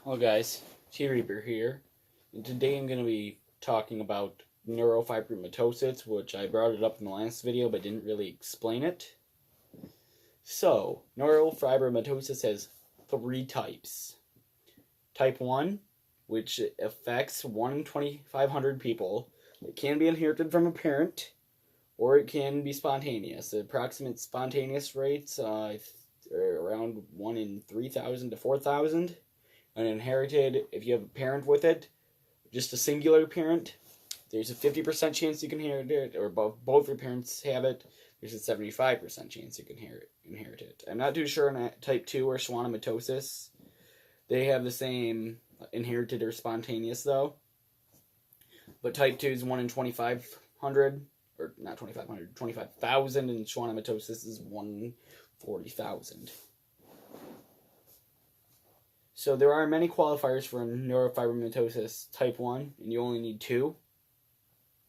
Hello guys, T-Reaper here, and today I'm going to be talking about neurofibromatosis, which I brought it up in the last video but didn't really explain it. So, neurofibromatosis has three types. Type 1, which affects 1 in 2,500 people. It can be inherited from a parent, or it can be spontaneous. The approximate spontaneous rates are around 1 in 3,000 to 4,000. Uninherited, if you have a parent with it, just a singular parent, there's a 50% chance you can inherit it, or both your parents have it, there's a 75% chance you can inherit it. I'm not too sure on type 2 or schwannomatosis. They have the same inherited or spontaneous, though. But type 2 is 1 in 2,500, or not 2,500, 25,000, and schwannomatosis is 1 in 40,000. So there are many qualifiers for neurofibromatosis type 1, and you only need 2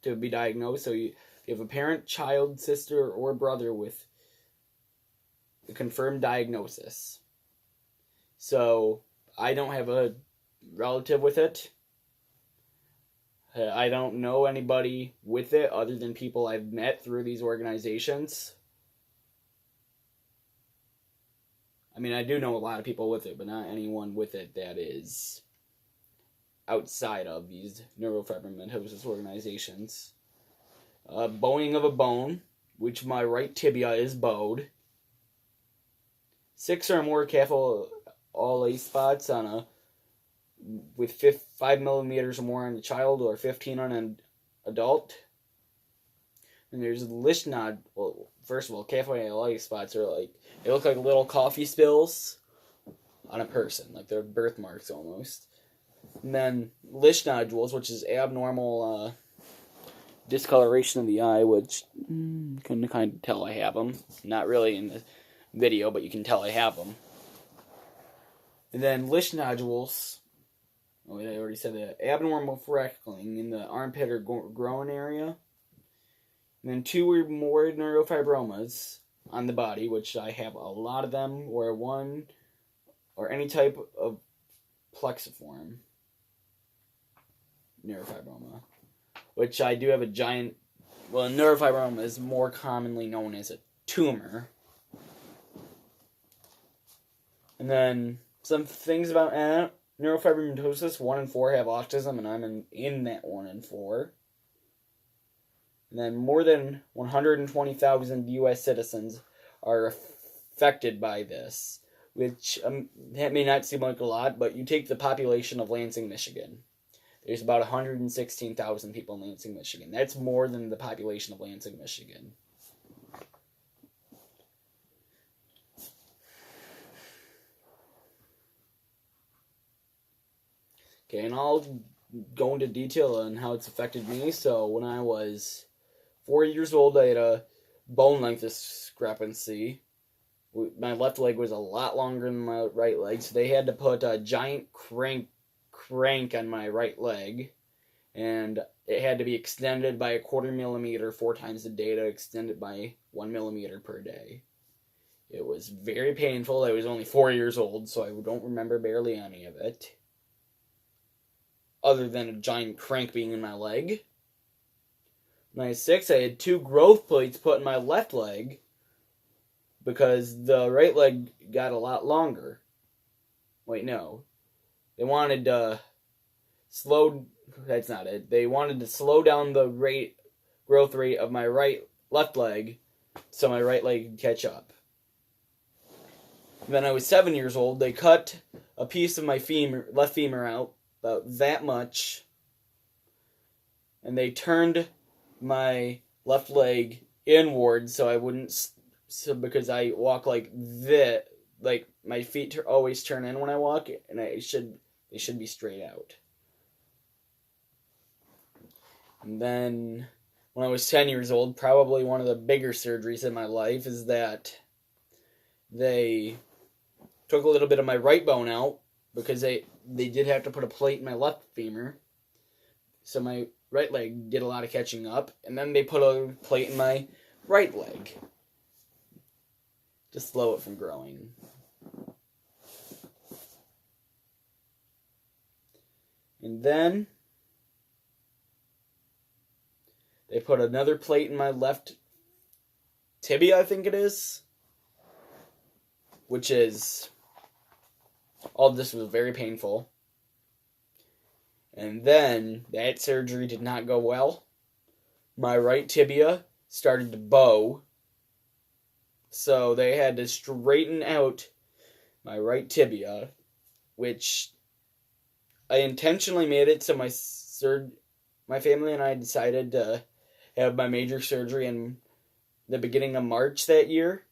to be diagnosed. So you have a parent, child, sister, or brother with a confirmed diagnosis. So I don't have a relative with it. I don't know anybody with it other than people I've met through these organizations. I mean, I do know a lot of people with it, but not anyone with it that is outside of these neurofibromatosis organizations. Bowing of a bone, which my right tibia is bowed. 6 or more All-A spots with 5 millimeters or more on a child, or 15 on an adult. And there's Lish nod. Well, first of all, All-A spots are they look like little coffee spills on a person, like they're birthmarks almost. And then Lish nodules, which is abnormal discoloration of the eye, which you can kind of tell I have them. Not really in the video, but you can tell I have them. And then Lish nodules. Oh, I already said that. Abnormal freckling in the armpit or groin area. And then 2 or more neurofibromas on the body, which I have a lot of them, or one, or any type of plexiform neurofibroma, which I do have a giant, well, neurofibroma is more commonly known as a tumor. And then some things about neurofibromatosis: 1 in 4 have autism, and I'm in that 1 in 4. And then more than 120,000 U.S. citizens are affected by this, which that may not seem like a lot, but you take the population of Lansing, Michigan. There's about 116,000 people in Lansing, Michigan. That's more than the population of Lansing, Michigan. Okay, and I'll go into detail on how it's affected me. So when I was 4 years old, I had a bone length discrepancy. My left leg was a lot longer than my right leg, so they had to put a giant crank on my right leg, and it had to be extended by 1/4 millimeter 4 times a day to extend it by 1 millimeter per day. It was very painful. I was only 4 years old, so I don't remember barely any of it, other than a giant crank being in my leg. When I was 6, I had 2 growth plates put in my left leg because the right leg got a lot longer. Wait, no. They wanted to that's not it. They wanted to slow down the growth rate of my left leg so my right leg could catch up. When I was 7 years old, they cut a piece of my left femur out, about that much, and they turned my left leg inward so I wouldn't, because I walk like this, like my feet always turn in when I walk, and they should be straight out. And then when I was 10 years old, probably one of the bigger surgeries in my life is that they took a little bit of my right bone out, because they did have to put a plate in my left femur, so my right leg did a lot of catching up, and then they put a plate in my right leg to slow it from growing. And then they put another plate in my left tibia, I think it is. Which is, all of this was very painful. And then that surgery did not go well. My right tibia started to bow. So they had to straighten out my right tibia, which I intentionally made it so my family and I decided to have my major surgery in the beginning of March that year,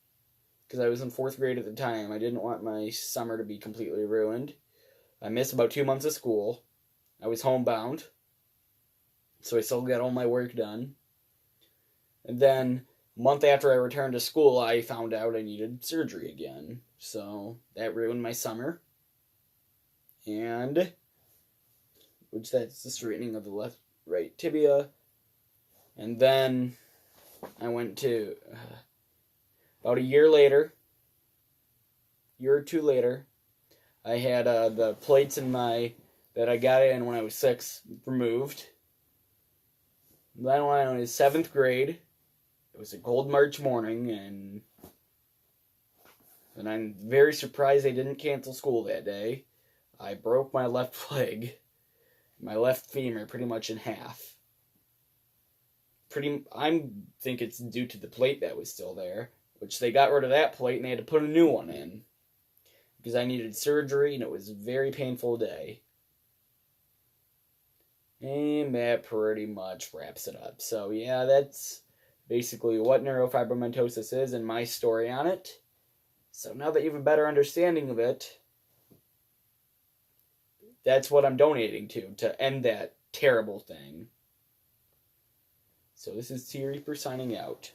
because I was in 4th grade at the time. I didn't want my summer to be completely ruined. I missed about 2 months of school. I was homebound, so I still got all my work done. And then, a month after I returned to school, I found out I needed surgery again. So, that ruined my summer. And, which that's the straightening of the right tibia. And then, I went to, about a year or two later, I had the plates that I got in when I was 6 removed. Then when I was 7th grade, it was a cold March morning, and I'm very surprised they didn't cancel school that day. I broke my left leg, my left femur, pretty much in half. I think it's due to the plate that was still there, which they got rid of that plate and they had to put a new one in, because I needed surgery, and it was a very painful day. And that pretty much wraps it up. So yeah, that's basically what neurofibromatosis is and my story on it. So now that you have a better understanding of it, that's what I'm donating to end that terrible thing. So this is T Reaper signing out.